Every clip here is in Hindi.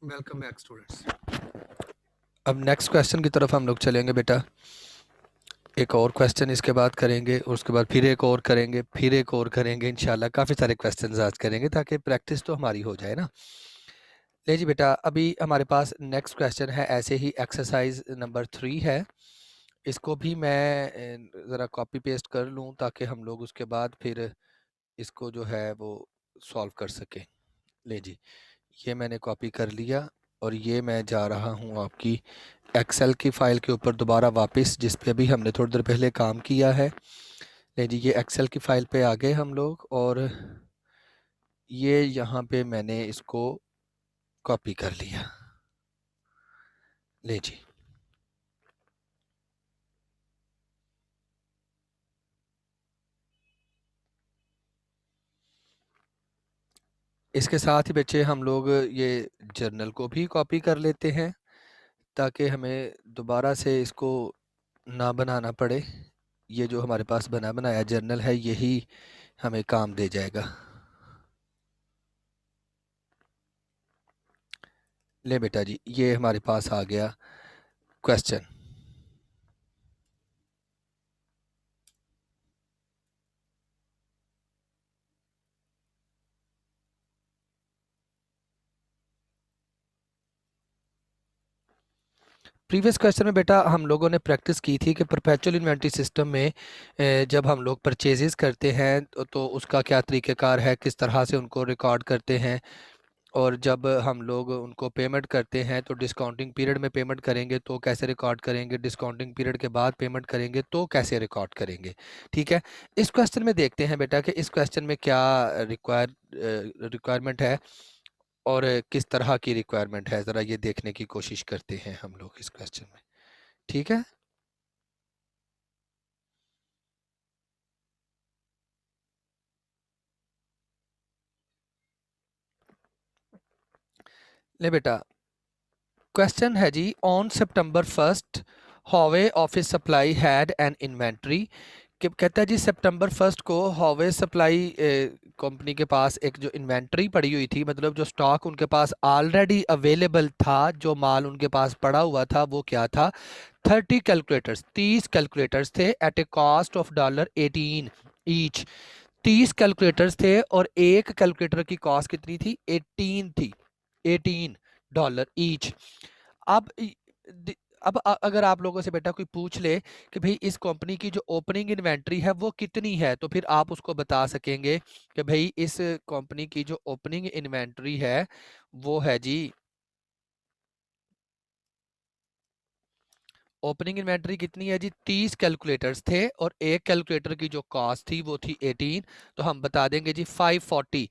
Welcome back students. अब नेक्स्ट क्वेश्चन की तरफ हम लोग चलेंगे बेटा। एक और क्वेश्चन इसके बाद करेंगे और उसके बाद फिर एक और करेंगे, फिर एक और करेंगे। इंशाल्लाह काफ़ी सारे क्वेश्चंस आज करेंगे ताकि प्रैक्टिस तो हमारी हो जाए ना। ले जी बेटा, अभी हमारे पास नेक्स्ट क्वेश्चन है, ऐसे ही एक्सरसाइज नंबर 3 है। इसको भी मैं ज़रा कॉपी पेस्ट कर लूँ ताकि हम लोग उसके बाद फिर इसको जो है वो सॉल्व कर सकें। ले जी, ये मैंने कॉपी कर लिया और ये मैं जा रहा हूँ आपकी एक्सेल की फ़ाइल के ऊपर दोबारा वापस, जिस पे अभी हमने थोड़ी देर पहले काम किया है। ले जी, ये एक्सेल की फ़ाइल पे आ गए हम लोग और ये यहाँ पे मैंने इसको कॉपी कर लिया। ले जी, इसके साथ ही बच्चे हम लोग ये जर्नल को भी कॉपी कर लेते हैं ताकि हमें दोबारा से इसको ना बनाना पड़े। ये जो हमारे पास बना बनाया जर्नल है यही हमें काम दे जाएगा। ले बेटा जी, ये हमारे पास आ गया क्वेश्चन। प्रीवियस क्वेश्चन में बेटा हम लोगों ने प्रैक्टिस की थी कि परपेचुअल इन्वेंट्री सिस्टम में जब हम लोग परचेजेस करते हैं तो उसका क्या तरीक़ेकार है, किस तरह से उनको रिकॉर्ड करते हैं, और जब हम लोग उनको पेमेंट करते हैं तो डिस्काउंटिंग पीरियड में पेमेंट करेंगे तो कैसे रिकॉर्ड करेंगे, डिस्काउंटिंग पीरियड के बाद पेमेंट करेंगे तो कैसे रिकॉर्ड करेंगे। ठीक है, इस क्वेश्चन में देखते हैं बेटा कि इस क्वेश्चन में क्या रिक्वायरमेंट है और किस तरह की रिक्वायरमेंट है, ज़रा ये देखने की कोशिश करते हैं हम लोग इस क्वेश्चन में। ठीक है, ले बेटा, क्वेश्चन है जी, on September 1 Howe office supply had an inventory. कहता है जी सितंबर 1 को हॉवे सप्लाई कंपनी के पास एक जो इन्वेंट्री पड़ी हुई थी, मतलब जो स्टॉक उनके पास ऑलरेडी अवेलेबल था, जो माल उनके पास पड़ा हुआ था वो क्या था, 30 कैलकुलेटर्स, 30 कैलकुलेटर्स थे at a cost of $18 each. 30 calculators थे और एक कैलकुलेटर की कॉस्ट कितनी थी, 18 थी, $18 ईच। अब अगर आप लोगों से बेटा कोई पूछ ले कि भाई इस कंपनी की जो ओपनिंग इन्वेंट्री है वो कितनी है, तो फिर आप उसको बता सकेंगे कि भाई इस कंपनी की जो ओपनिंग इन्वेंट्री है वो है जी, ओपनिंग इन्वेंट्री कितनी है जी, 30 कैलकुलेटर्स थे और एक कैलकुलेटर की जो कॉस्ट थी वो थी 18। तो हम बता देंगे जी $540,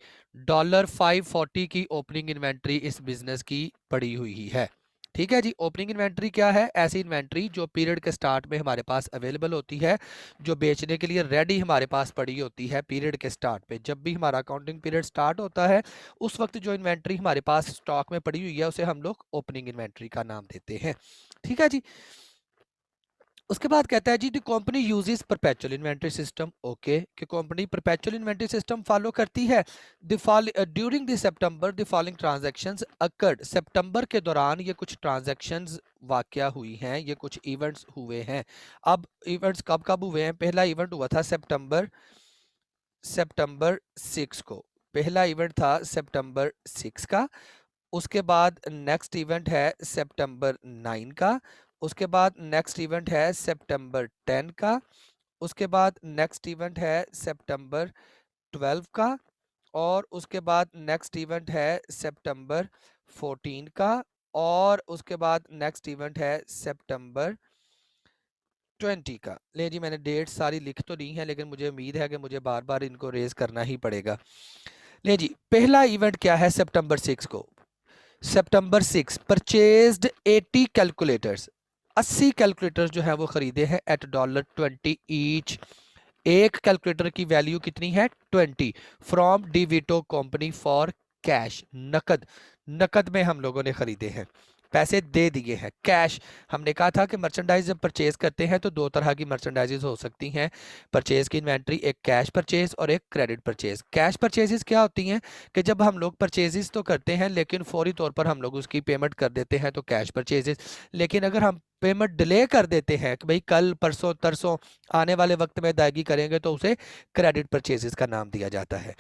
540 की ओपनिंग इन्वेंट्री इस बिजनेस की पड़ी हुई है। ठीक है जी, ओपनिंग इन्वेंट्री क्या है, ऐसी इन्वेंट्री जो पीरियड के स्टार्ट में हमारे पास अवेलेबल होती है, जो बेचने के लिए रेडी हमारे पास पड़ी होती है पीरियड के स्टार्ट पे। जब भी हमारा अकाउंटिंग पीरियड स्टार्ट होता है उस वक्त जो इन्वेंट्री हमारे पास स्टॉक में पड़ी हुई है उसे हम लोग ओपनिंग इन्वेंट्री का नाम देते हैं। ठीक है जी, उसके बाद कहता है जी the company uses perpetual inventory system. Okay, कि company perpetual inventory system follow करती है। During the September the following transactions occurred, सितंबर के दौरान ये कुछ ट्रांजैक्शंस वाकया हुई हैं, ये कुछ इवेंट्स हुए हैं। अब इवेंट्स कब कब हुए हैं, पहला इवेंट हुआ था सितंबर सितंबर 6 को, पहला इवेंट था सितंबर 6 का। उसके बाद नेक्स्ट इवेंट है सितंबर 9 का। उसके बाद नेक्स्ट इवेंट है सितंबर 10 का। उसके बाद नेक्स्ट इवेंट है सितंबर 12 का। और उसके बाद नेक्स्ट इवेंट है सितंबर 14 का। और उसके बाद नेक्स्ट इवेंट है सितंबर 20 का। ले जी, मैंने डेट सारी लिख तो दी है लेकिन मुझे उम्मीद है कि मुझे बार बार इनको रेज करना ही पड़ेगा। ले जी, पहला इवेंट क्या है सितंबर 6 को, सितंबर 6 परचेज्ड 80 कैलकुलेटर्स, 80 कैलकुलेटर्स जो है वो खरीदे हैं एट $20 ईच। एक कैलकुलेटर की वैल्यू कितनी है, 20, फ्रॉम डिविटो कंपनी फॉर कैश, नकद, नकद में हम लोगों ने खरीदे हैं। पैसे दे दिए हैं कैश। हमने कहा था कि मर्चेंडाइज जब परचेज करते हैं तो दो तरह की मर्चेंडाइजेज हो सकती हैं परचेज की इन्वेंट्री, एक कैश परचेज और एक क्रेडिट परचेज। कैश परचेजेस क्या होती हैं कि जब हम लोग परचेजेस तो करते हैं लेकिन फौरी तौर पर हम लोग उसकी पेमेंट कर देते हैं तो कैश परचेजेस। लेकिन अगर हम पेमेंट डिले कर देते हैं कि भाई कल परसों तरसों आने वाले वक्त में अदायगी करेंगे तो उसे क्रेडिट परचेजेस का नाम दिया जाता है।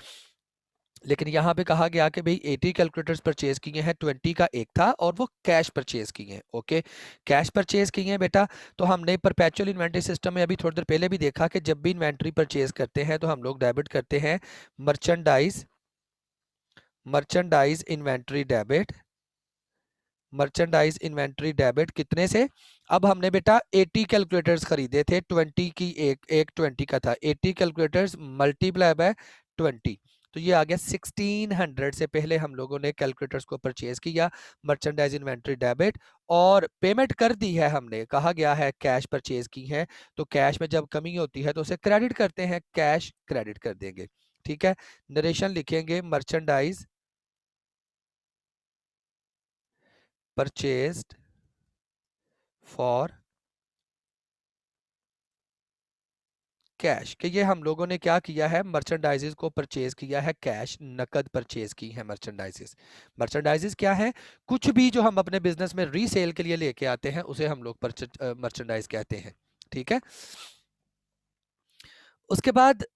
लेकिन यहाँ पे कहा गया कि भाई 80 कैलकुलेटर्स परचेज किए हैं, 20 का एक था और वो कैश परचेज किए हैं। ओके, कैश परचेज किए हैं बेटा। तो हमने परपेचुअल इन्वेंट्री सिस्टम में अभी थोड़ी देर पहले भी देखा कि जब भी इन्वेंट्री परचेज करते हैं तो हम लोग डेबिट करते हैं merchandise merchandise inventory debit, merchandise inventory debit कितने से। अब हमने बेटा 80 कैलकुलेटर्स खरीदे थे, 20 की एक 20 का था, 80 कैलकुलेटर्स मल्टीप्लाई बाय 20 तो ये आ गया 1600 से पहले हम लोगों ने कैलकुलेटर्स को परचेज किया मर्चेंडाइज इन्वेंट्री डेबिट और पेमेंट कर दी है। हमने कहा गया है कैश परचेज की है तो कैश में जब कमी होती है तो उसे क्रेडिट करते हैं, कैश क्रेडिट कर देंगे। ठीक है, नरेशन लिखेंगे मर्चेंडाइज परचेज्ड फॉर कैश कि ये हम लोगों ने क्या किया है, मर्चेंडाइजेस को परचेज किया है कैश, नकद परचेज की है मर्चेंडाइजेस। मर्चेंडाइजेस क्या है, कुछ भी जो हम अपने बिजनेस में रीसेल के लिए लेके आते हैं उसे हम लोग मर्चेंडाइज कहते हैं। ठीक है, उसके बाद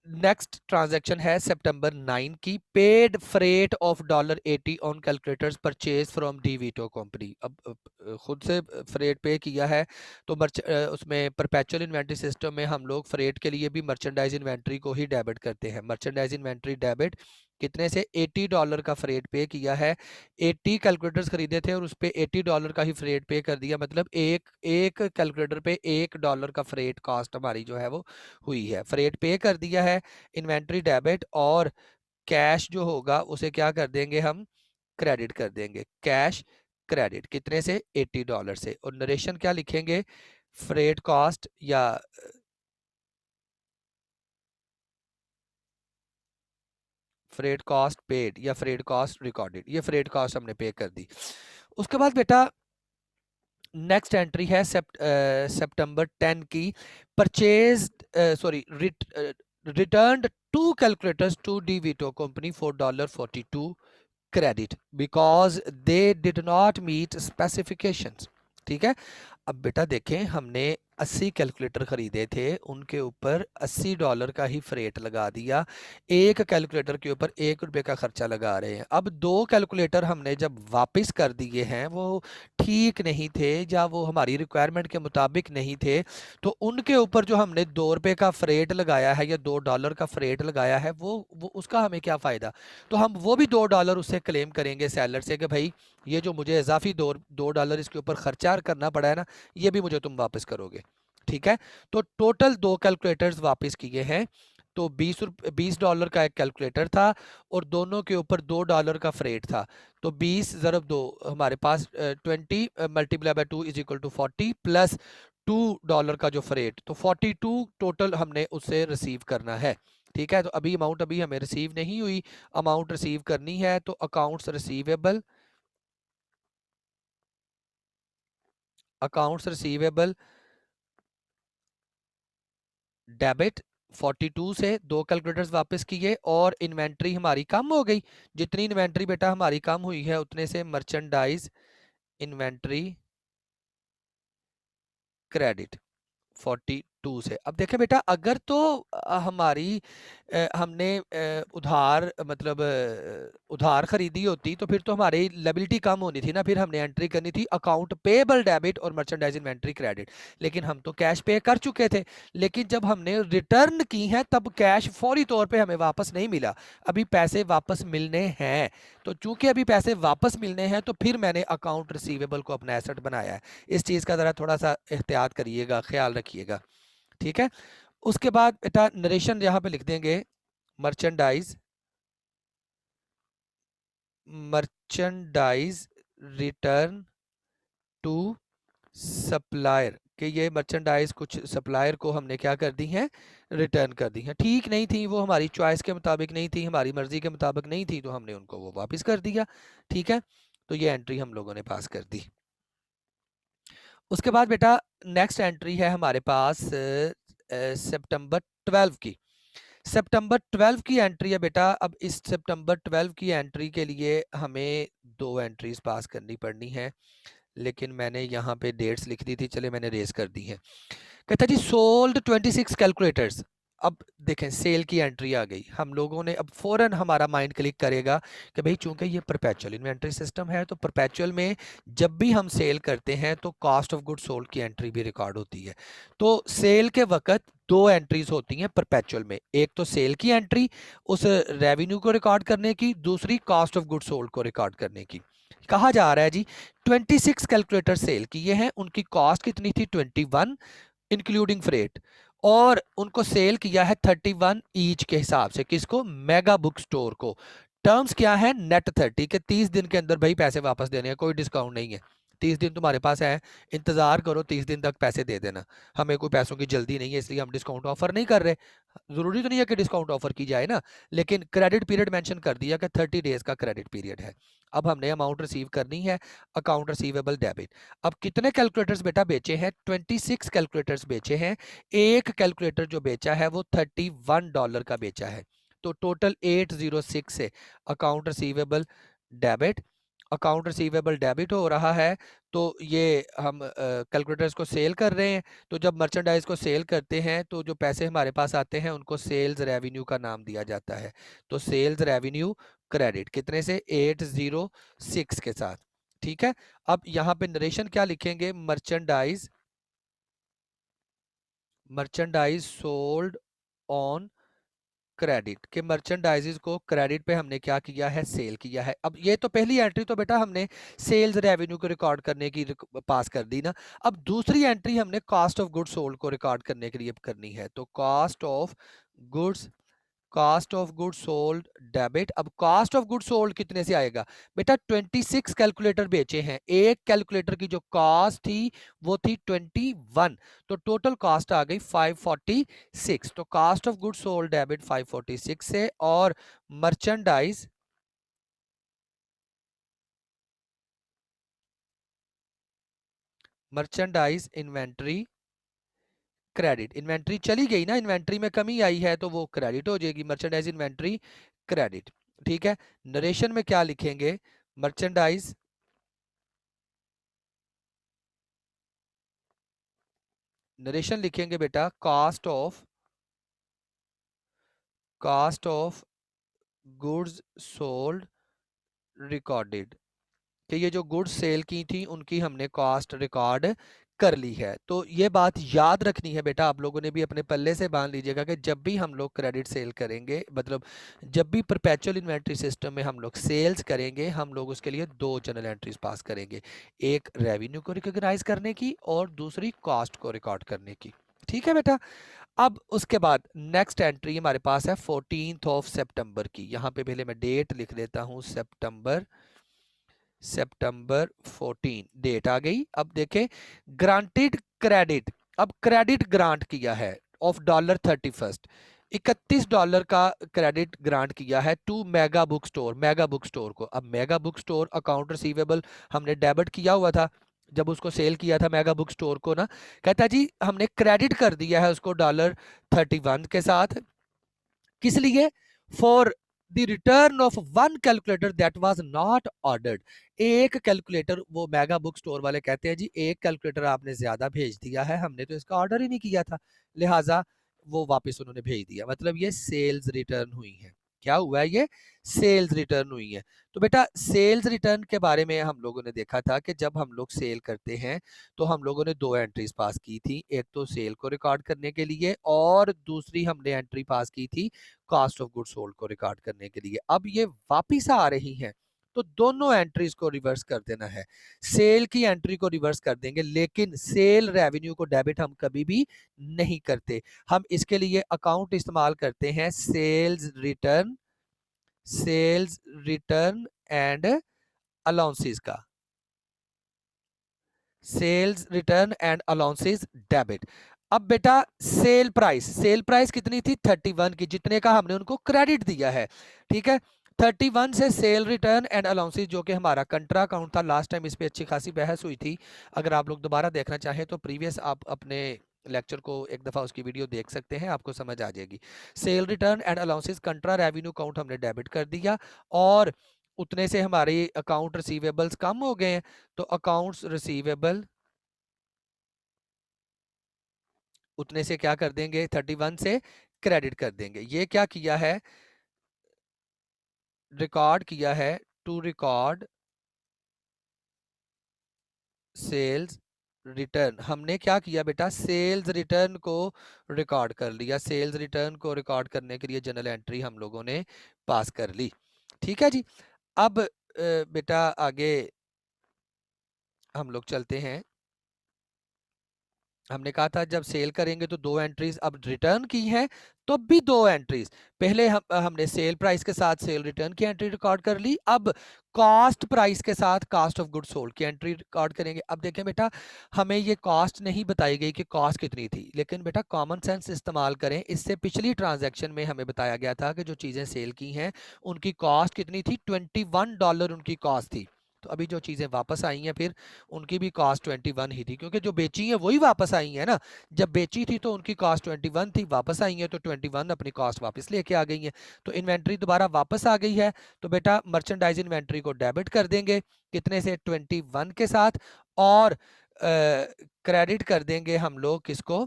नेक्स्ट ट्रांजैक्शन है सितंबर 9 की, paid freight of $80 on calculators purchase from DeVito company. अब खुद से फ्रेट पे किया है तो उसमें परपेचुअल इन्वेंट्री सिस्टम में हम लोग फ्रेट के लिए भी मर्चेंडाइज इन्वेंट्री को ही डेबिट करते हैं। मर्चेंडाइज इन्वेंट्री डेबिट कितने से, $80 का फ्रेट पे किया है। 80 कैलकुलेटर्स खरीदे थे और उस पर $80 का ही फ्रेट पे कर दिया, मतलब एक एक कैलकुलेटर पे $1 का फ्रेट कॉस्ट हमारी जो है वो हुई है, फ्रेट पे कर दिया है। इन्वेंट्री डेबिट और कैश जो होगा उसे क्या कर देंगे हम, क्रेडिट कर देंगे, कैश क्रेडिट कितने से, $80 से। और नरेशन क्या लिखेंगे, फ्रेट कॉस्ट या फ्रेट कॉस्ट पेड या फ्रेट कॉस्ट रिकॉर्डेड, ये फ्रेट कॉस्ट हमने पे कर दी। उसके बाद बेटा नेक्स्ट एंट्री है सितंबर 10 की, purchase sorry returned 2 calculators to DeVito company for $42 credit because they did not meet specifications. ठीक है, अब बेटा देखें हमने 80 कैलकुलेटर खरीदे थे, उनके ऊपर $80 का ही फ्रेट लगा दिया, एक कैलकुलेटर के ऊपर ₹1 का खर्चा लगा रहे हैं। अब दो कैलकुलेटर हमने जब वापस कर दिए हैं वो ठीक नहीं थे या वो हमारी रिक्वायरमेंट के मुताबिक नहीं थे, तो उनके ऊपर जो हमने ₹2 का फ्रेट लगाया है या $2 का फ्रेट लगाया है वो उसका हमें क्या फ़ायदा। तो हम वो भी $2 उससे क्लेम करेंगे सेलर से कि भाई ये जो मुझे इजाफी $2 इसके ऊपर खर्चा करना पड़ा है ना, ये भी मुझे तुम वापस करोगे। ठीक है, तो टोटल दो कैलकुलेटर्स वापस किए हैं। तो $20 का एक कैलकुलेटर था और दोनों के ऊपर $2 का फ्रेट था। तो 20 ज़रब 2 हमारे पास 20 multiply by 2 is equal to 40 plus $2 का जो फ्रेट, तो 42 टोटल हमने उससे रिसीव करना है। ठीक है, तो अभी अमाउंट अभी हमें रिसीव नहीं हुई, अमाउंट रिसीव करनी है। तो अकाउंट्स रिसीवेबल डेबिट 42 से दो कैलकुलेटर्स वापस किए और इन्वेंट्री हमारी कम हो गई। जितनी इन्वेंट्री बेटा हमारी कम हुई है उतने से मर्चेंडाइज इन्वेंट्री क्रेडिट 42 से। अब देखें बेटा अगर तो हमारी हमने उधार मतलब उधार खरीदी होती तो फिर तो हमारी लायबिलिटी कम होनी थी ना, फिर हमने एंट्री करनी थी अकाउंट पेबल डेबिट और मर्चेंडाइज इन्वेंट्री क्रेडिट, लेकिन हम तो कैश पे कर चुके थे। लेकिन जब हमने रिटर्न की है तब कैश फौरी तौर पे हमें वापस नहीं मिला, अभी पैसे वापस मिलने हैं। तो चूंकि अभी पैसे वापस मिलने हैं तो फिर मैंने अकाउंट रिसीवेबल को अपना एसेट बनाया है। इस चीज़ का ज़रा थोड़ा सा एहतियात करिएगा, ख्याल रखिएगा। ठीक है, उसके बाद बेटा नरेशन यहाँ पे लिख देंगे merchandise merchandise return to supplier कि ये मर्चेंडाइज कुछ सप्लायर को हमने क्या कर दी हैं, रिटर्न कर दी हैं। ठीक नहीं थी, वो हमारी चॉइस के मुताबिक नहीं थी, हमारी मर्जी के मुताबिक नहीं थी, तो हमने उनको वो वापस कर दिया। ठीक है, तो ये एंट्री हम लोगों ने पास कर दी। उसके बाद बेटा नेक्स्ट एंट्री है हमारे पास सितंबर 12 की। सितंबर 12 की एंट्री है बेटा। अब इस सितंबर 12 की एंट्री के लिए हमें दो एंट्रीज पास करनी पड़नी है, लेकिन मैंने यहाँ पे डेट्स लिख दी थी, चले मैंने रेस कर दी है। कहता जी सोल्ड 26 कैलकुलेटर्स। अब देखें सेल की एंट्री आ गई, हम लोगों ने अब फौरन हमारा माइंड क्लिक करेगा कि भाई चूंकि ये परपेचुअल इन्वेंट्री सिस्टम है, तो परपेचुअल में जब भी हम सेल करते हैं तो कॉस्ट ऑफ गुड सोल्ड की एंट्री भी रिकॉर्ड होती है। तो सेल के वक्त दो एंट्रीज होती हैं परपेचुअल में, एक तो सेल की एंट्री उस रेवेन्यू को रिकॉर्ड करने की, दूसरी कॉस्ट ऑफ गुड सोल्ड को रिकॉर्ड करने की। कहा जा रहा है जी 26 कैलकुलेटर सेल किए हैं, उनकी कॉस्ट कितनी थी 21 इंक्लूडिंग फ्रेट, और उनको सेल किया है 31 ईच के हिसाब से। किसको? मेगा बुक स्टोर को। टर्म्स क्या है? नेट 30 के 30 दिन के अंदर भाई पैसे वापस देने हैं, कोई डिस्काउंट नहीं है। 30 दिन तुम्हारे पास है, इंतजार करो, 30 दिन तक पैसे दे देना। हमें कोई पैसों की जल्दी नहीं है, इसलिए हम डिस्काउंट ऑफर नहीं कर रहे। जरूरी तो नहीं है कि डिस्काउंट ऑफर की जाए ना, लेकिन क्रेडिट पीरियड मेंशन कर दिया कि 30 डेज का क्रेडिट पीरियड है। अब हमने अमाउंट रिसीव करनी है, अकाउंट रिसीवेबल डेबिट। अब कितने कैलकुलेटर्स बेटा बेचे हैं? 26 कैलकुलेटर्स बेचे हैं। एक कैलकुलेटर जो बेचा है वो $31 का बेचा है, तो टोटल 806 है account receivable debit. Account receivable debit हो रहा है, तो ये हम कैलकुलेटर्स को सेल कर रहे हैं। तो जब मर्चेंडाइज को सेल करते हैं तो जो पैसे हमारे पास आते हैं उनको सेल्स रेवेन्यू का नाम दिया जाता है। तो सेल्स रेवेन्यू क्रेडिट कितने से? 806 के साथ। ठीक है, अब यहाँ पे नरेशन क्या लिखेंगे? मर्चेंडाइज सोल्ड ऑन क्रेडिट, के मर्चेंडाइजेस को क्रेडिट पे हमने क्या किया है? सेल किया है। अब ये तो पहली एंट्री तो बेटा हमने सेल्स रेवेन्यू को रिकॉर्ड करने की पास कर दी ना। अब दूसरी एंट्री हमने कॉस्ट ऑफ गुड्स सोल्ड को रिकॉर्ड करने के लिए करनी है, तो cost of good sold debit. अब कॉस्ट ऑफ गुड सोल्ड कितने से आएगा बेटा? 26 कैलकुलेटर बेचे हैं, एक कैलकुलेटर की जो कॉस्ट थी वो थी 21, तो टोटल कॉस्ट आ गई 546। तो cost of good sold debit 546 से, और मर्चेंडाइज इन्वेंट्री क्रेडिट। इन्वेंट्री चली गई ना, इन्वेंट्री में कमी आई है तो वो क्रेडिट हो जाएगी, मर्चेंडाइज इन्वेंट्री क्रेडिट। ठीक है, नरेशन में क्या लिखेंगे? मर्चेंडाइज नरेशन लिखेंगे बेटा cost of goods sold recorded, कि ये जो गुड्स सेल की थी उनकी हमने कॉस्ट रिकॉर्ड कर ली है। तो ये बात याद रखनी है बेटा, आप लोगों ने भी अपने पल्ले से बांध लीजिएगा कि जब भी हम लोग क्रेडिट सेल करेंगे, मतलब जब भी परपेचुअल इन्वेंट्री सिस्टम में हम लोग सेल्स करेंगे, हम लोग उसके लिए दो जनरल एंट्रीज पास करेंगे, एक रेवेन्यू को रिकॉग्नाइज करने की और दूसरी कॉस्ट को रिकॉर्ड करने की। ठीक है बेटा, अब उसके बाद नेक्स्ट एंट्री हमारे पास है 14 ऑफ सितंबर की। यहाँ पे पहले मैं डेट लिख देता हूँ, सितंबर 14 डेट आ गई। अब देखें ग्रांटेड क्रेडिट, अब क्रेडिट ग्रांट किया है ऑफ $31, $31 का क्रेडिट ग्रांट किया है टू मेगा बुक स्टोर को। अब mega book store account receivable हमने डेबिट किया हुआ था जब उसको सेल किया था मेगा बुक स्टोर को ना। कहता जी हमने क्रेडिट कर दिया है उसको $31 के साथ। किस लिए? For the return of one calculator that was not ordered. एक कैलकुलेटर, वो मेगा बुक स्टोर वाले कहते हैं जी एक कैलकुलेटर आपने ज्यादा भेज दिया है, हमने तो इसका ऑर्डर ही नहीं किया था, लिहाजा वो वापस उन्होंने भेज दिया। मतलब ये सेल्स रिटर्न हुई है। क्या हुआ है? ये सेल्स रिटर्न हुई है। तो बेटा सेल्स रिटर्न के बारे में हम लोगों ने देखा था कि जब हम लोग सेल करते हैं तो हम लोगों ने दो एंट्रीज पास की थी, एक तो सेल को रिकॉर्ड करने के लिए और दूसरी हमने एंट्री पास की थी कॉस्ट ऑफ गुड सोल्ड को रिकॉर्ड करने के लिए। अब ये वापिस आ रही हैं, तो दोनों एंट्रीज को रिवर्स कर देना है। सेल की एंट्री को रिवर्स कर देंगे, लेकिन सेल रेवेन्यू को डेबिट हम कभी भी नहीं करते। हम इसके लिए अकाउंट इस्तेमाल करते हैं सेल्स रिटर्न एंड अलाउंसेस का, sales return and allowances debit. अब बेटा सेल प्राइस कितनी थी? 31 की, जितने का हमने उनको क्रेडिट दिया है। ठीक है, 31 से सेल रिटर्न एंड अलाउंसेस जो कि हमारा कंट्रा अकाउंट था, लास्ट टाइम इस पे अच्छी खासी बहस हुई थी। अगर आप लोग दोबारा देखना चाहें तो प्रीवियस आप अपने लेक्चर को एक दफ़ा उसकी वीडियो देख सकते हैं, आपको समझ आ जाएगी। Cell return and allowances कंट्रा revenue account हमने डेबिट कर दिया और उतने से हमारे अकाउंट रिसीवेबल्स कम हो गए हैं, तो अकाउंट्स रिसीवेबल उतने से क्या कर देंगे, 31 से क्रेडिट कर देंगे। ये क्या किया है, रिकॉर्ड किया है टू रिकॉर्ड सेल्स रिटर्न। हमने क्या किया बेटा, सेल्स रिटर्न को रिकॉर्ड कर लिया। सेल्स रिटर्न को रिकॉर्ड करने के लिए जनरल एंट्री हम लोगों ने पास कर ली। ठीक है जी। अब बेटा आगे हम लोग चलते हैं। हमने कहा था जब सेल करेंगे तो दो एंट्रीज, अब रिटर्न की है तो भी दो एंट्रीज। पहले हमने सेल प्राइस के साथ सेल रिटर्न की एंट्री रिकॉर्ड कर ली, अब कॉस्ट प्राइस के साथ कास्ट ऑफ गुड सोल्ड की एंट्री रिकॉर्ड करेंगे। अब देखें बेटा, हमें ये कॉस्ट नहीं बताई गई कि कॉस्ट कितनी थी, लेकिन बेटा कॉमन सेंस इस्तेमाल करें। इससे पिछली ट्रांजैक्शन में हमें बताया गया था कि जो चीज़ें सेल की हैं उनकी कॉस्ट कितनी थी, $21 उनकी कॉस्ट थी। तो अभी जो चीज़ें वापस आई हैं फिर उनकी भी कॉस्ट 21 ही थी, क्योंकि जो बेची हैं वही वापस आई हैं ना। जब बेची थी तो उनकी कॉस्ट 21 थी, वापस आई हैं तो 21 अपनी कॉस्ट वापस लेके आ गई हैं। तो इन्वेंट्री दोबारा वापस आ गई है, तो बेटा मर्चेंडाइज इन्वेंट्री को डेबिट कर देंगे, कितने से, 21 के साथ, और क्रेडिट कर देंगे हम लोग किसको,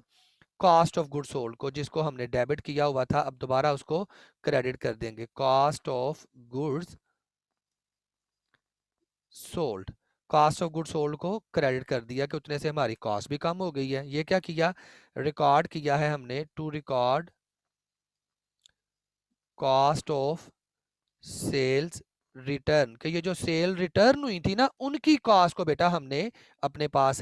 कॉस्ट ऑफ गुड सोल्ड को, जिसको हमने डेबिट किया हुआ था। अब दोबारा उसको क्रेडिट कर देंगे, cost of goods sold. Cost of good sold को क्रेडिट कर दिया कि उतने से हमारी कॉस्ट भी कम हो गई है। ये क्या किया, रिकॉर्ड किया है हमने to record cost of sales return, कि ये जो सेल रिटर्न हुई थी ना उनकी कॉस्ट को बेटा हमने अपने पास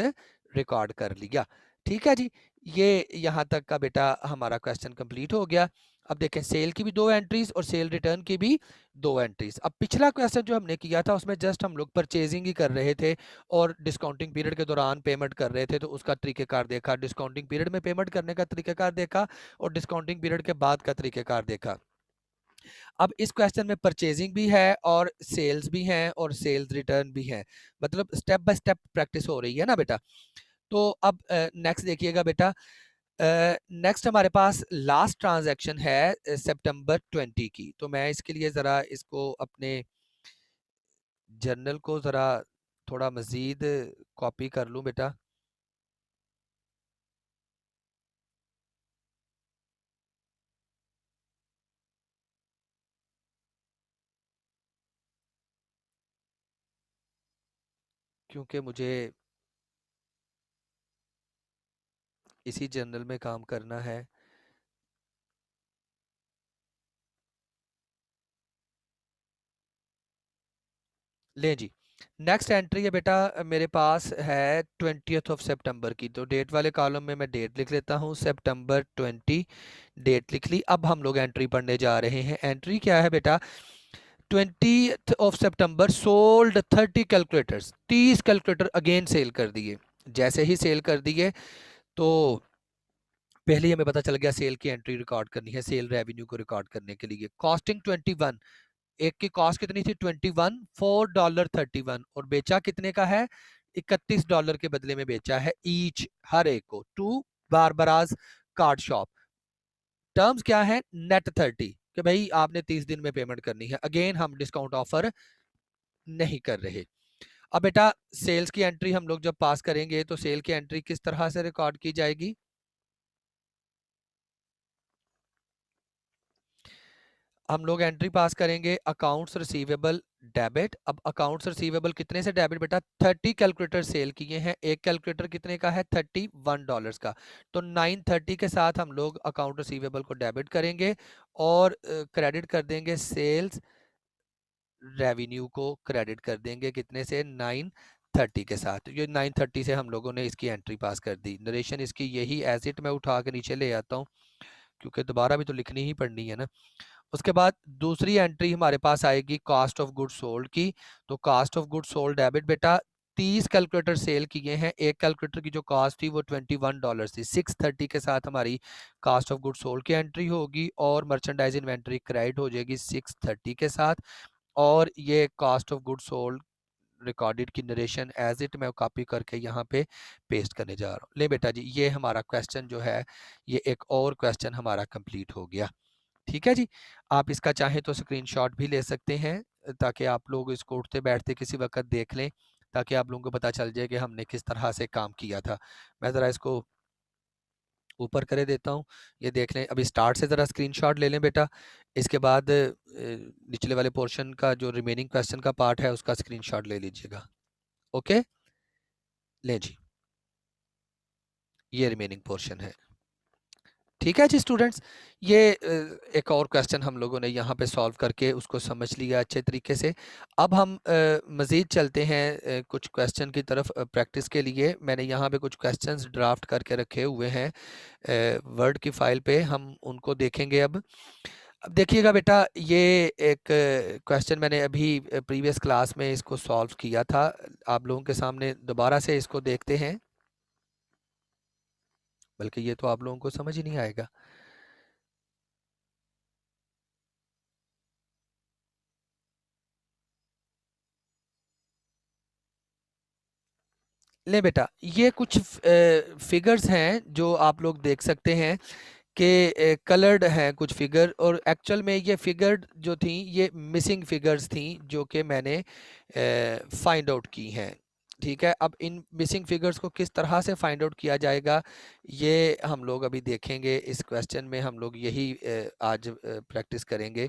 रिकॉर्ड कर लिया। ठीक है जी। ये यहाँ तक का बेटा हमारा क्वेश्चन कंप्लीट हो गया। अब देखें, सेल की भी दो एंट्रीज और सेल रिटर्न की भी दो एंट्रीज। अब पिछला क्वेश्चन जो हमने किया था उसमें जस्ट हम लोग परचेजिंग ही कर रहे थे और डिस्काउंटिंग पीरियड के दौरान पेमेंट कर रहे थे, तो उसका तरीकेकार देखा, डिस्काउंटिंग पीरियड में पेमेंट करने का तरीकेकार देखा और डिस्काउंटिंग पीरियड के बाद का तरीकेकार देखा। अब इस क्वेश्चन में परचेजिंग भी है और सेल्स भी हैं और सेल्स रिटर्न भी हैं, मतलब स्टेप बाय स्टेप प्रैक्टिस हो रही है ना बेटा। तो अब नेक्स्ट देखिएगा बेटा, नेक्स्ट हमारे पास लास्ट ट्रांजैक्शन है सितंबर 20 की। तो मैं इसके लिए ज़रा इसको अपने जर्नल को ज़रा थोड़ा मज़ीद कॉपी कर लूँ बेटा। क्योंकि मुझे इसी जर्नल में काम करना है। ले जी, नेक्स्ट एंट्री है बेटा मेरे पास है 20th ऑफ सितंबर की। तो डेट वाले कॉलम में मैं डेट लिख लेता हूँ, सितंबर 20 डेट लिख ली। अब हम लोग एंट्री पढ़ने जा रहे हैं। एंट्री क्या है बेटा, 20th of September sold 30 calculators, 30 calculator again sale कर दिए। जैसे ही सेल कर दिए तो पहले ही हमें पता चल गया सेल की एंट्री रिकॉर्ड करनी है, सेल रेवेन्यू को रिकॉर्ड करने के लिए। कॉस्टिंग 21, एक की कॉस्ट कितनी थी 21, $4.31, और बेचा कितने का है, $31 के बदले में बेचा है ईच, हर एक को, टू बारबराज कार्ड शॉप। टर्म्स क्या है, नेट 30, कि भाई आपने 30 दिन में पेमेंट करनी है। अगेन हम डिस्काउंट ऑफर नहीं कर रहे। अब बेटा सेल्स की एंट्री हम लोग जब पास करेंगे तो सेल की एंट्री किस तरह से रिकॉर्ड की जाएगी, हम लोग एंट्री पास करेंगे अकाउंट्स रिसीवेबल डेबिट। अब अकाउंट्स रिसीवेबल कितने से डेबिट बेटा, 30 कैलकुलेटर सेल किए हैं, एक कैलकुलेटर कितने का है, $31 का। तो 930 के साथ हम लोग अकाउंट रिसीवेबल को डेबिट करेंगे और क्रेडिट कर देंगे सेल्स रेवेन्यू को, क्रेडिट कर देंगे कितने से, 930 के साथ। ये 930 से हम लोगों ने इसकी एंट्री पास कर दी। नरेशन इसकी यही एज इट मैं उठा के नीचे ले आता हूँ, क्योंकि दोबारा भी तो लिखनी ही पड़नी है ना। उसके बाद दूसरी एंट्री हमारे पास आएगी कॉस्ट ऑफ गुड सोल्ड की। तो cost of good sold debit बेटा 30 कैलकुलेटर सेल किए हैं। एक कैलकुलेटर की जो कॉस्ट थी वो $21 थी। 630 के साथ हमारी कास्ट ऑफ गुड सोल्ड की एंट्री होगी और मर्चेंडाइज इन्वेंट्री क्रेडिट हो जाएगी 630 के साथ, और ये cost of good sold recorded की नरेशन एज इट मैं कॉपी करके यहाँ पे पेस्ट करने जा रहा हूँ। ले बेटा जी, ये हमारा क्वेश्चन जो है, ये एक और क्वेश्चन हमारा कंप्लीट हो गया। ठीक है जी, आप इसका चाहें तो स्क्रीनशॉट भी ले सकते हैं ताकि आप लोग इसको उठते बैठते किसी वक्त देख लें, ताकि आप लोगों को पता चल जाए कि हमने किस तरह से काम किया था। मैं ज़रा इसको ऊपर करे देता हूँ, ये देख लें। अभी स्टार्ट से ज़रा स्क्रीनशॉट ले लें बेटा, इसके बाद निचले वाले पोर्शन का जो रिमेनिंग क्वेश्चन का पार्ट है उसका स्क्रीनशॉट ले लीजिएगा। ओके, ले जी, ये रिमेनिंग पोर्शन है। ठीक है जी स्टूडेंट्स, ये एक और क्वेश्चन हम लोगों ने यहाँ पे सॉल्व करके उसको समझ लिया अच्छे तरीके से। अब हम मज़ीद चलते हैं कुछ क्वेश्चन की तरफ प्रैक्टिस के लिए। मैंने यहाँ पे कुछ क्वेश्चंस ड्राफ्ट करके रखे हुए हैं वर्ड की फाइल पे, हम उनको देखेंगे। अब देखिएगा बेटा, ये एक क्वेश्चन मैंने अभी प्रीवियस क्लास में इसको सॉल्व किया था, आप लोगों के सामने दोबारा से इसको देखते हैं, बल्कि ये तो आप लोगों को समझ ही नहीं आएगा। ले बेटा, ये कुछ फिगर्स हैं जो आप लोग देख सकते हैं कि कलर्ड हैं कुछ फिगर, और एक्चुअल में ये फिगर जो थी ये मिसिंग फिगर्स थी जो कि मैंने फाइंड आउट की हैं। ठीक है, अब इन मिसिंग फिगर्स को किस तरह से फाइंड आउट किया जाएगा ये हम लोग अभी देखेंगे। इस क्वेश्चन में हम लोग यही आज प्रैक्टिस करेंगे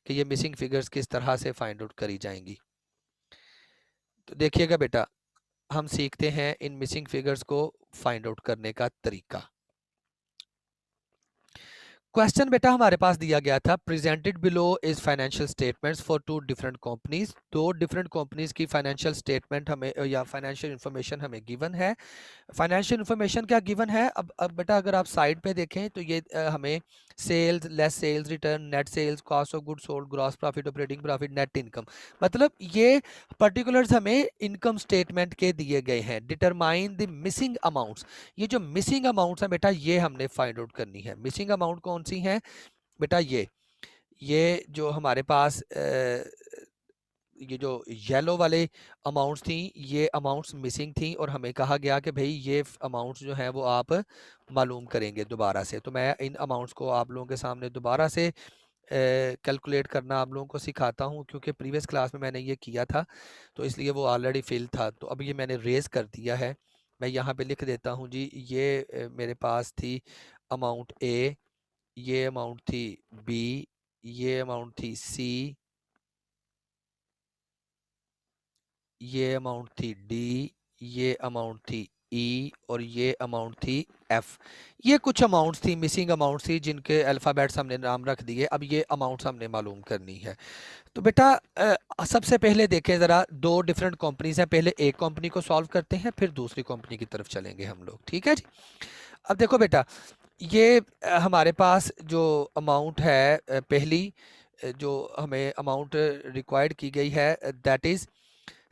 कि ये मिसिंग फिगर्स किस तरह से फाइंड आउट करी जाएंगी। तो देखिएगा बेटा, हम सीखते हैं इन मिसिंग फिगर्स को फाइंड आउट करने का तरीका। क्वेश्चन बेटा हमारे पास दिया गया था, presented below is financial statements for two different companies. दो डिफरेंट कंपनीज की फाइनेंशियल स्टेटमेंट हमें या फाइनेंशियल इंफॉर्मेशन हमें गिवन है। फाइनेंशियल इंफॉर्मेशन क्या गिवन है, अब बेटा अगर आप साइड पे देखें तो ये हमें sales, less sales return, net sales, cost of good sold, gross profit, operating profit, net income, मतलब ये पर्टिकुलर्स हमें इनकम स्टेटमेंट के दिए गए हैं। डिटरमाइन द मिसिंग अमाउंट्स, ये जो मिसिंग अमाउंट्स हैं बेटा ये हमने फाइंड आउट करनी है। मिसिंग अमाउंट कौन सी हैं बेटा, ये जो हमारे पास ये जो येलो वाले अमाउंट्स थी, ये अमाउंट्स मिसिंग थी और हमें कहा गया कि भाई ये अमाउंट्स जो हैं वो आप मालूम करेंगे दोबारा से। तो मैं इन अमाउंट्स को आप लोगों के सामने दोबारा से कैलकुलेट करना आप लोगों को सिखाता हूँ, क्योंकि प्रीवियस क्लास में मैंने ये किया था तो इसलिए वो ऑलरेडी फिल था। तो अब ये मैंने रेज कर दिया है, मैं यहाँ पे लिख देता हूँ जी। ये मेरे पास थी अमाउंट ए, ये अमाउंट थी बी, ये अमाउंट थी सी, ये अमाउंट थी डी, ये अमाउंट थी ई और ये अमाउंट थी एफ। ये कुछ अमाउंट्स थी, मिसिंग अमाउंट्स थी जिनके अल्फ़ाबेट्स हमने नाम रख दिए। अब ये अमाउंट्स हमने मालूम करनी है। तो बेटा सबसे पहले देखें ज़रा, दो डिफरेंट कंपनीज हैं, पहले एक कंपनी को सॉल्व करते हैं फिर दूसरी कंपनी की तरफ चलेंगे हम लोग। ठीक है जी, अब देखो बेटा, ये हमारे पास जो अमाउंट है पहली जो हमें अमाउंट रिक्वायर्ड की गई है दैट इज़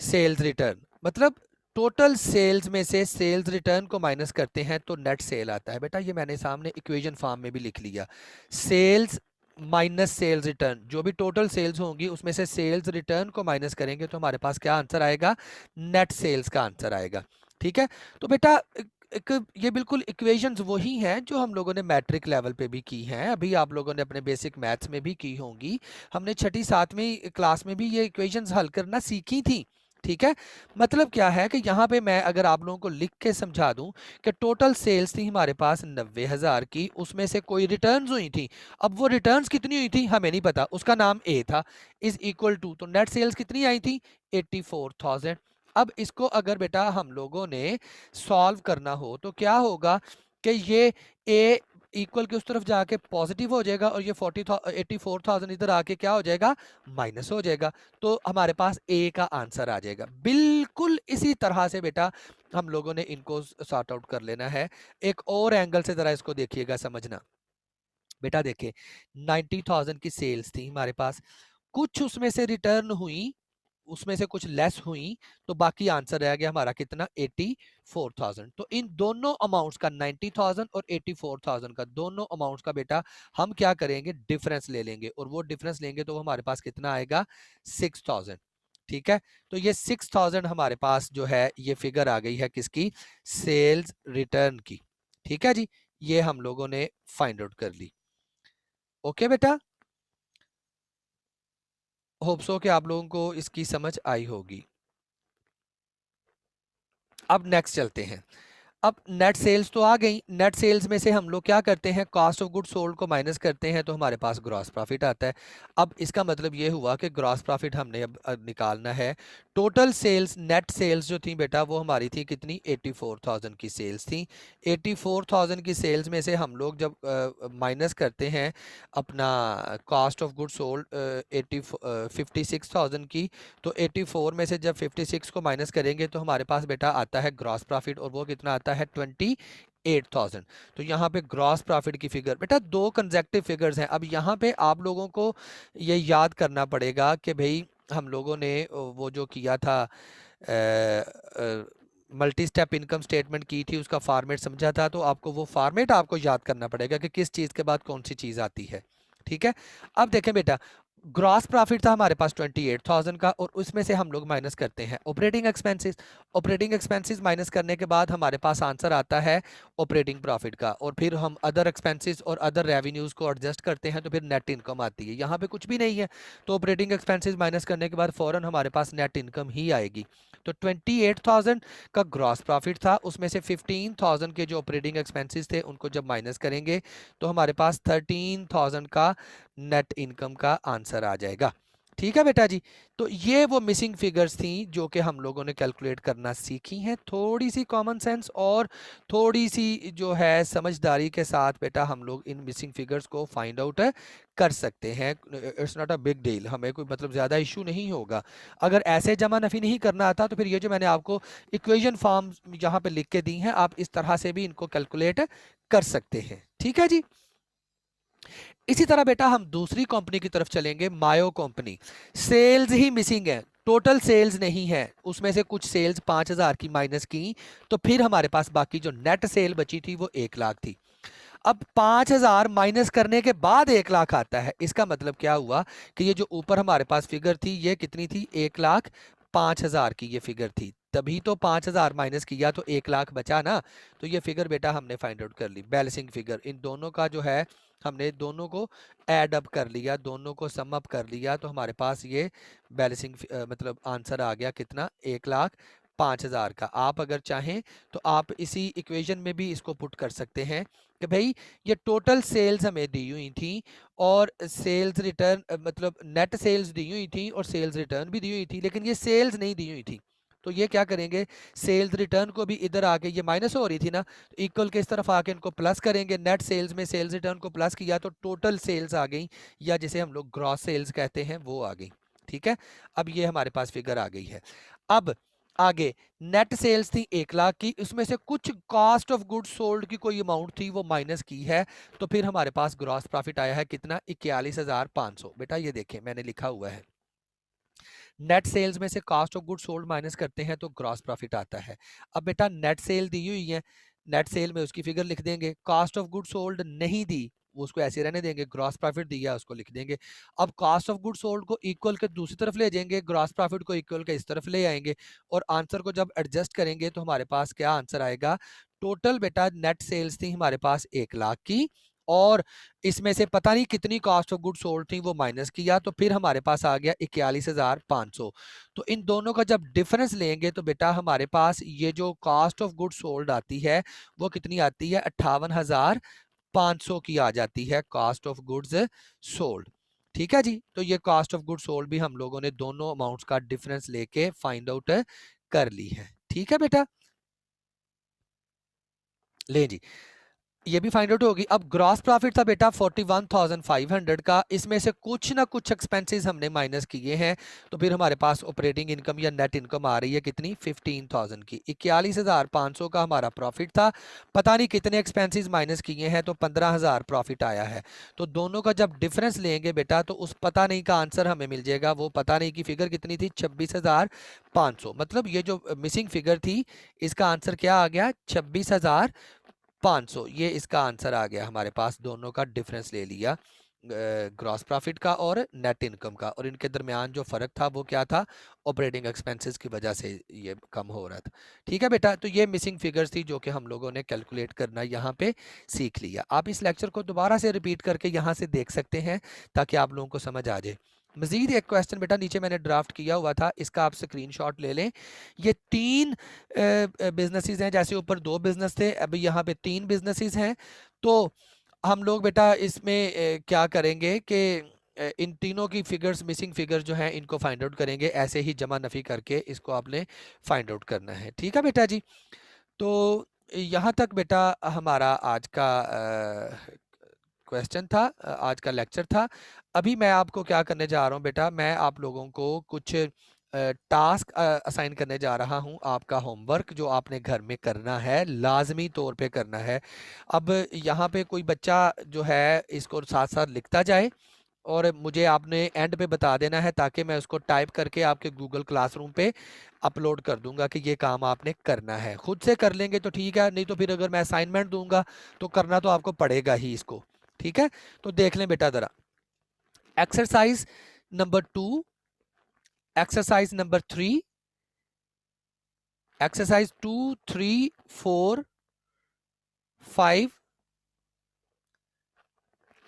सेल्स रिटर्न, मतलब टोटल सेल्स में से सेल्स रिटर्न को माइनस करते हैं तो नेट सेल आता है। बेटा ये मैंने सामने इक्वेशन फॉर्म में भी लिख लिया, सेल्स माइनस सेल्स रिटर्न, जो भी टोटल सेल्स होंगी उसमें से सेल्स रिटर्न को माइनस करेंगे तो हमारे पास क्या आंसर आएगा, नेट सेल्स का आंसर आएगा। ठीक है, तो बेटा ये बिल्कुल इक्वेशंस वही हैं जो हम लोगों ने मैट्रिक लेवल पे भी की हैं, अभी आप लोगों ने अपने बेसिक मैथ्स में भी की होंगी, हमने छठी सातवीं क्लास में भी ये इक्वेशंस हल करना सीखी थी। ठीक है, मतलब क्या है कि यहाँ पे मैं अगर आप लोगों को लिख के समझा दूं कि टोटल सेल्स थी हमारे पास 90,000 की, उसमें से कोई रिटर्न्स हुई थी। अब वो रिटर्न्स कितनी हुई थी हमें नहीं पता, उसका नाम ए था, इज इक्वल टू, तो नेट सेल्स कितनी आई थी 84,000। अब इसको अगर बेटा हम लोगों ने सॉल्व करना हो तो क्या होगा कि ये ए इक्वल के उस तरफ जाके पॉजिटिव हो जाएगा और ये 84,000 इधर आके क्या हो जाएगा, माइनस हो जाएगा, तो हमारे पास ए का आंसर आ जाएगा। बिल्कुल इसी तरह से बेटा हम लोगों ने इनको सॉर्ट आउट कर लेना है। एक और एंगल से जरा इसको देखिएगा, समझना बेटा। देखिए 90,000 की सेल्स थी हमारे पास, कुछ उसमें से रिटर्न हुई उसमें से कुछ लेस हुई तो बाकी आंसर रह गया हमारा कितना 84,000। तो इन दोनों अमाउंट्स का 90,000 और 84,000 का दोनों अमाउंट्स का बेटा हम क्या करेंगे डिफरेंस ले लेंगे और वो डिफरेंस लेंगे तो हमारे पास कितना आएगा 6,000। ठीक है, तो ये 6,000 हमारे पास जो है ये फिगर आ गई है किसकी सेल्स रिटर्न की। ठीक है जी, ये हम लोगों ने फाइंड आउट कर ली। ओके बेटा, होप सो कि आप लोगों को इसकी समझ आई होगी। अब नेक्स्ट चलते हैं। अब नेट सेल्स तो आ गई, नेट सेल्स में से हम लोग क्या करते हैं कॉस्ट ऑफ गुड सोल्ड को माइनस करते हैं तो हमारे पास ग्रॉस प्रॉफिट आता है। अब इसका मतलब ये हुआ कि ग्रॉस प्रॉफिट हमने अब निकालना है। टोटल सेल्स नेट सेल्स जो थी बेटा वो हमारी थी कितनी 84,000 की सेल्स थी। 84,000 की सेल्स में से हम लोग जब माइनस करते हैं अपना कॉस्ट ऑफ गुड सोल्ड 56,000 की, तो 84 में से जब 56 को माइनस करेंगे तो हमारे पास बेटा आता है ग्रॉस प्रॉफिट और वो कितना आता है 28,000। तो यहाँ पे ग्रॉस प्रॉफिट की फिगर बेटा दो कंसेक्टिव फिगर्स हैं। अब यहाँ पे आप लोगों को ये याद करना पड़ेगा कि भाई हम लोगों ने वो जो किया था मल्टी स्टेप इनकम स्टेटमेंट की थी उसका फॉर्मेट समझा था, तो आपको वो फॉर्मेट आपको याद करना पड़ेगा कि किस चीज़ के बाद कौन सी चीज़ आती है। ठीक है, अब देखें बेटा ग्रॉस प्रॉफिट था हमारे पास 28,000 का और उसमें से हम लोग माइनस करते हैं operating expenses. Operating expenses minus करने के बाद हमारे पास आंसर आता है ऑपरेटिंग प्रॉफिट का, और फिर हम अदर एक्सपेंसेस और अदर रेवेन्यूज को एडजस्ट करते हैं तो फिर नेट इनकम आती है। यहाँ पे कुछ भी नहीं है तो ऑपरेटिंग एक्सपेंसेस माइनस करने के बाद फौरन हमारे पास नेट इनकम ही आएगी। तो 28,000 का ग्रॉस प्रॉफिट था, उसमें से 15,000 के जो ऑपरेटिंग एक्सपेंसेस थे उनको जब माइनस करेंगे तो हमारे पास 13,000 का नेट इनकम का आंसर आ जाएगा। ठीक है बेटा जी, तो ये वो मिसिंग फिगर्स थी जो कि हम लोगों ने कैलकुलेट करना सीखी हैं। थोड़ी सी कॉमन सेंस और थोड़ी सी जो है समझदारी के साथ बेटा हम लोग इन मिसिंग फिगर्स को फाइंड आउट कर सकते हैं। It's not a big deal, हमें कोई मतलब ज़्यादा इशू नहीं होगा। अगर ऐसे जमा नफ़ी नहीं करना आता तो फिर ये जो मैंने आपको इक्वेशन फॉर्म यहाँ पे लिख के दी हैं आप इस तरह से भी इनको कैलकुलेट कर सकते हैं। ठीक है जी, इसी तरह बेटा हम दूसरी कंपनी की तरफ चलेंगे, मायो कंपनी। सेल्स ही मिसिंग है, टोटल सेल्स नहीं है, उसमें से कुछ सेल्स 5,000 की माइनस की तो फिर हमारे पास बाकी जो नेट सेल बची थी वो 1,00,000 थी। अब 5,000 माइनस करने के बाद 1,00,000 आता है, इसका मतलब क्या हुआ कि ये जो ऊपर हमारे पास फिगर थी ये कितनी थी 1,05,000 की ये फिगर थी, तभी तो 5,000 माइनस किया तो 1,00,000 बचा ना। तो ये फिगर बेटा हमने फाइंड आउट कर ली, बैलेंसिंग फिगर। इन दोनों का जो है हमने दोनों को ऐड अप कर लिया, दोनों को सम अप कर लिया तो हमारे पास ये बैलेंसिंग मतलब आंसर आ गया कितना 1,05,000 का। आप अगर चाहें तो आप इसी इक्वेशन में भी इसको पुट कर सकते हैं कि भाई ये टोटल सेल्स हमें दी हुई थी और सेल्स रिटर्न मतलब नेट सेल्स दी हुई थी और सेल्स रिटर्न भी दी हुई थी, लेकिन ये सेल्स नहीं दी हुई थी। तो ये क्या करेंगे सेल्स रिटर्न को भी इधर आके, ये माइनस हो रही थी ना, तो इक्वल के इस तरफ आके इनको प्लस करेंगे। नेट सेल्स में सेल्स रिटर्न को प्लस किया तो टोटल सेल्स आ गई, या जिसे हम लोग ग्रॉस सेल्स कहते हैं वो आ गई। ठीक है, अब ये हमारे पास फिगर आ गई है। अब आगे नेट सेल्स थी 1,00,000 की, उसमें से कुछ कॉस्ट ऑफ गुड्स सोल्ड की कोई अमाउंट थी वो माइनस की है, तो फिर हमारे पास ग्रॉस प्रॉफिट आया है कितना 41,500। बेटा ये देखें मैंने लिखा हुआ है नेट सेल्स में से cost of good sold minus करते हैं तो ग्रॉस प्रॉफिट आता है। अब बेटा नेट सेल दी हुई है, नेट सेल में उसकी फिगर लिख देंगे, कॉस्ट ऑफ गुड सोल्ड नहीं दी वो उसको ऐसे रहने देंगे, ग्रॉस प्रॉफिट दिया उसको लिख देंगे। अब कॉस्ट ऑफ गुड सोल्ड को इक्वल के दूसरी तरफ ले जाएंगे, ग्रॉस प्रॉफिट को इक्वल के इस तरफ ले आएंगे और आंसर को जब एडजस्ट करेंगे तो हमारे पास क्या आंसर आएगा। टोटल बेटा नेट सेल्स थी हमारे पास 1,00,000 की और इसमें से पता नहीं कितनी कॉस्ट ऑफ गुड सोल्ड थी वो माइनस किया तो फिर हमारे पास आ गया 41,500। तो इन दोनों का जब डिफरेंस लेंगे तो बेटा हमारे पास ये जो कॉस्ट ऑफ गुड सोल्ड आती है वो कितनी आती है 58,500 की आ जाती है कॉस्ट ऑफ गुड्स सोल्ड। ठीक है जी, तो ये कॉस्ट ऑफ गुड सोल्ड भी हम लोगों ने दोनों अमाउंट्स का डिफरेंस लेके फाइंड आउट कर ली है। ठीक है बेटा, ले जी, ये भी फाइंड आउट होगी। अब ग्रॉस प्रॉफिट था बेटा 41,500 का, इसमें से कुछ ना कुछ एक्सपेंसेस हमने माइनस किए हैं, तो फिर हमारे पास ऑपरेटिंग इनकम या नेट इनकम आ रही है कितनी, 15,000 की। 41,500 का हमारा प्रॉफिट था, पता नहीं कितने एक्सपेंसेस माइनस किए हैं, तो 15,000 प्रॉफिट आया है। तो दोनों का जब डिफरेंस लेंगे बेटा, तो उस पता नहीं का आंसर हमें मिल जाएगा। वो पता नहीं की फिगर कितनी थी, 26,500। मतलब ये जो मिसिंग फिगर थी, इसका आंसर क्या आ गया, 26,500। ये इसका आंसर आ गया हमारे पास। दोनों का डिफरेंस ले लिया, ग्रॉस प्रॉफिट का और नेट इनकम का, और इनके दरमियान जो फ़र्क था वो क्या था, ऑपरेटिंग एक्सपेंसेस की वजह से ये कम हो रहा था। ठीक है बेटा, तो ये मिसिंग फिगर्स थी जो कि हम लोगों ने कैलकुलेट करना यहाँ पे सीख लिया। आप इस लेक्चर को दोबारा से रिपीट करके यहाँ से देख सकते हैं ताकि आप लोगों को समझ आ जाए। मजीद एक क्वेश्चन बेटा नीचे मैंने ड्राफ्ट किया हुआ था, इसका आप स्क्रीनशॉट ले लें। ये 3 बिजनेसेस हैं, जैसे ऊपर 2 बिजनेस थे, अभी यहाँ पे 3 बिजनेसेस हैं। तो हम लोग बेटा इसमें क्या करेंगे कि इन तीनों की फिगर्स, मिसिंग फिगर्स जो हैं, इनको फाइंड आउट करेंगे। ऐसे ही जमा नफ़ी करके इसको आपने फाइंड आउट करना है। ठीक है बेटा जी। तो यहाँ तक बेटा हमारा आज का क्वेश्चन था, आज का लेक्चर था। अभी मैं आपको क्या करने जा रहा हूँ बेटा, मैं आप लोगों को कुछ टास्क असाइन करने जा रहा हूँ। आपका होमवर्क जो आपने घर में करना है, लाजमी तौर पे करना है। अब यहाँ पे कोई बच्चा जो है इसको साथ साथ लिखता जाए, और मुझे आपने एंड पे बता देना है, ताकि मैं उसको टाइप करके आपके गूगल क्लासरूम पे अपलोड कर दूंगा कि ये काम आपने करना है। खुद से कर लेंगे तो ठीक है, नहीं तो फिर अगर मैं असाइनमेंट दूंगा तो करना तो आपको पड़ेगा ही इसको। ठीक है, तो देख लें बेटा ज़रा। Exercise number 2, exercise number 3, exercise 2, 3, 4, 5,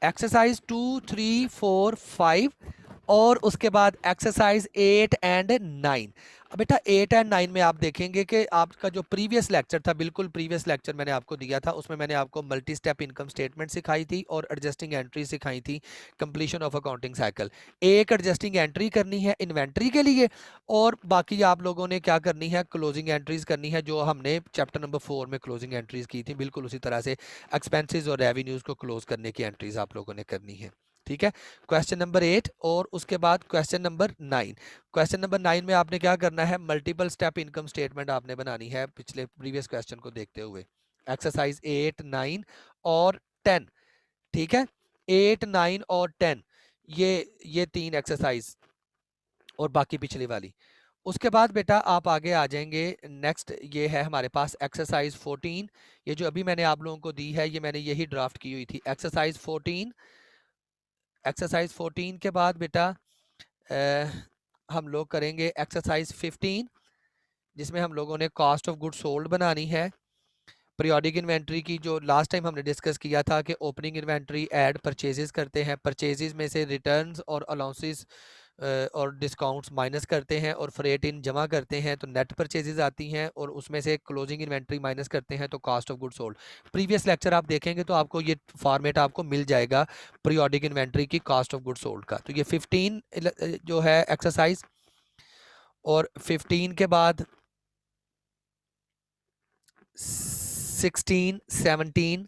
exercise 2, 3, 4, 5, और उसके बाद एक्सरसाइज 8 एंड 9। अब बेटा 8 एंड 9 में आप देखेंगे कि आपका जो प्रीवियस लेक्चर था, बिल्कुल प्रीवियस लेक्चर मैंने आपको दिया था, उसमें मैंने आपको मल्टी स्टेप इनकम स्टेटमेंट सिखाई थी और एडजस्टिंग एंट्री सिखाई थी, कंप्लीशन ऑफ अकाउंटिंग साइकिल। एक एडजस्टिंग एंट्री करनी है इन्वेंट्री के लिए, और बाकी आप लोगों ने क्या करनी है, क्लोजिंग एंट्रीज करनी है, जो हमने चैप्टर नंबर 4 में क्लोजिंग एंट्रीज की थी। बिल्कुल उसी तरह से एक्सपेंसेस और रेवेन्यूज को क्लोज करने की एंट्रीज आप लोगों ने करनी है। ठीक है, क्वेश्चन नंबर 8 और उसके बाद क्वेश्चन नंबर 9। क्वेश्चन नंबर 9 में आपने क्या करना है, मल्टीपल स्टेप इनकम स्टेटमेंट आपने बनानी है पिछले प्रीवियस क्वेश्चन को देखते हुए। एक्सरसाइज 8, 9 और 10। ठीक है, 8, 9 और 10, ये 3 एक्सरसाइज और बाकी पिछली वाली। उसके बाद बेटा आप आगे आ जाएंगे। नेक्स्ट ये है हमारे पास एक्सरसाइज 14। ये जो अभी मैंने आप लोगों को दी है, ये मैंने यही ड्राफ्ट की हुई थी, एक्सरसाइज 14। एक्सरसाइज 14 के बाद बेटा हम लोग करेंगे एक्सरसाइज 15, जिसमें हम लोगों ने कॉस्ट ऑफ गुड सोल्ड बनानी है। पीरियोडिक इन्वेंट्री की जो लास्ट टाइम हमने डिस्कस किया था कि ओपनिंग इन्वेंट्री ऐड परचेजेस करते हैं, परचेजेस में से रिटर्न्स और अलाउंसेस और डिस्काउंट्स माइनस करते हैं, और फ्रेट इन जमा करते हैं तो नेट परचेजेस आती हैं, और उसमें से क्लोजिंग इन्वेंट्री माइनस करते हैं तो cost of good sold. Previous lecture आप देखेंगे तो आपको ये फॉर्मेट आपको मिल जाएगा पीरियोडिक इन्वेंट्री की कॉस्ट ऑफ गुड सोल्ड का। तो ये 15 जो है एक्सरसाइज, और 15 के बाद 16, 17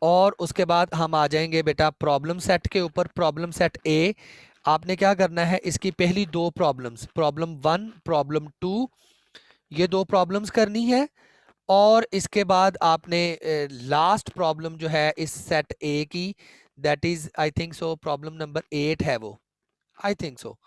और उसके बाद हम आ जाएंगे बेटा प्रॉब्लम सेट के ऊपर। प्रॉब्लम सेट ए, आपने क्या करना है, इसकी पहली 2 प्रॉब्लम्स, प्रॉब्लम 1, प्रॉब्लम 2, ये 2 प्रॉब्लम्स करनी है। और इसके बाद आपने लास्ट प्रॉब्लम जो है इस सेट ए की, that is I think so problem number 8 है वो, आई थिंक सो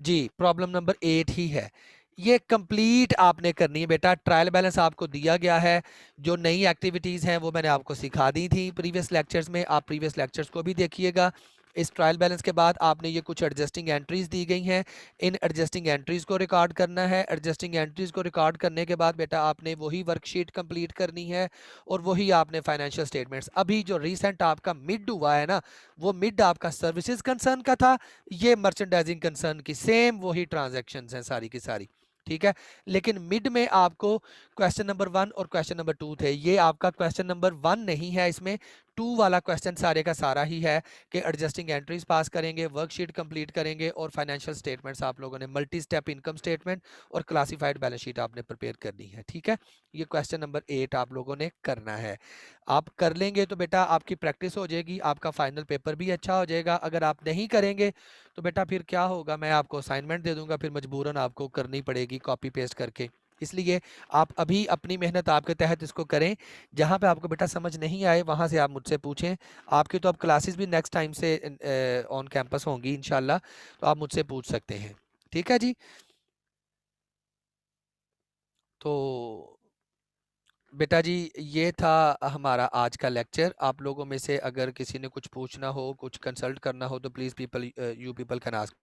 जी, प्रॉब्लम नंबर 8 ही है। ये कंप्लीट आपने करनी है बेटा। ट्रायल बैलेंस आपको दिया गया है, जो नई एक्टिविटीज़ हैं वो मैंने आपको सिखा दी थी प्रीवियस लेक्चर्स में, आप प्रीवियस लेक्चर्स को भी देखिएगा। इस ट्रायल बैलेंस के बाद आपने ये कुछ एडजस्टिंग एंट्रीज दी गई हैं, इन एडजस्टिंग एंट्रीज को रिकॉर्ड करना है। एडजस्टिंग एंट्रीज को रिकॉर्ड करने के बाद बेटा आपने वही वर्कशीट कंप्लीट करनी है, और वही आपने फाइनेंशियल स्टेटमेंट्स, अभी जो रिसेंट आपका मिड हुआ है ना, वो मिड आपका सर्विसेज कंसर्न का था, ये मर्चेंडाइजिंग कंसर्न की सेम वही ट्रांजैक्शंस हैं सारी की सारी। ठीक है, लेकिन मिड में आपको क्वेश्चन नंबर 1 और क्वेश्चन नंबर 2 थे, ये आपका क्वेश्चन नंबर 1 नहीं है, इसमें 2 वाला क्वेश्चन सारे का सारा ही है कि एडजस्टिंग एंट्रीज पास करेंगे, वर्कशीट कंप्लीट करेंगे और फाइनेंशियल स्टेटमेंट्स आप लोगों ने मल्टी स्टेप इनकम स्टेटमेंट और क्लासिफाइड बैलेंस शीट आपने प्रिपेयर करनी है। ठीक है, ये क्वेश्चन नंबर 8 आप लोगों ने करना है। आप कर लेंगे तो बेटा आपकी प्रैक्टिस हो जाएगी, आपका फाइनल पेपर भी अच्छा हो जाएगा। अगर आप नहीं करेंगे तो बेटा फिर क्या होगा, मैं आपको असाइनमेंट दे दूंगा, फिर मजबूरन आपको करनी पड़ेगी कॉपी पेस्ट करके। इसलिए आप अभी अपनी मेहनत आपके तहत इसको करें। जहाँ पे आपको बेटा समझ नहीं आए वहाँ से आप मुझसे पूछें। आपकी तो अब क्लासेस भी नेक्स्ट टाइम से ऑन कैंपस होंगी इंशाल्लाह, तो आप मुझसे पूछ सकते हैं। ठीक है जी। तो बेटा जी ये था हमारा आज का लेक्चर। आप लोगों में से अगर किसी ने कुछ पूछना हो, कुछ कंसल्ट करना हो तो please people you people can ask.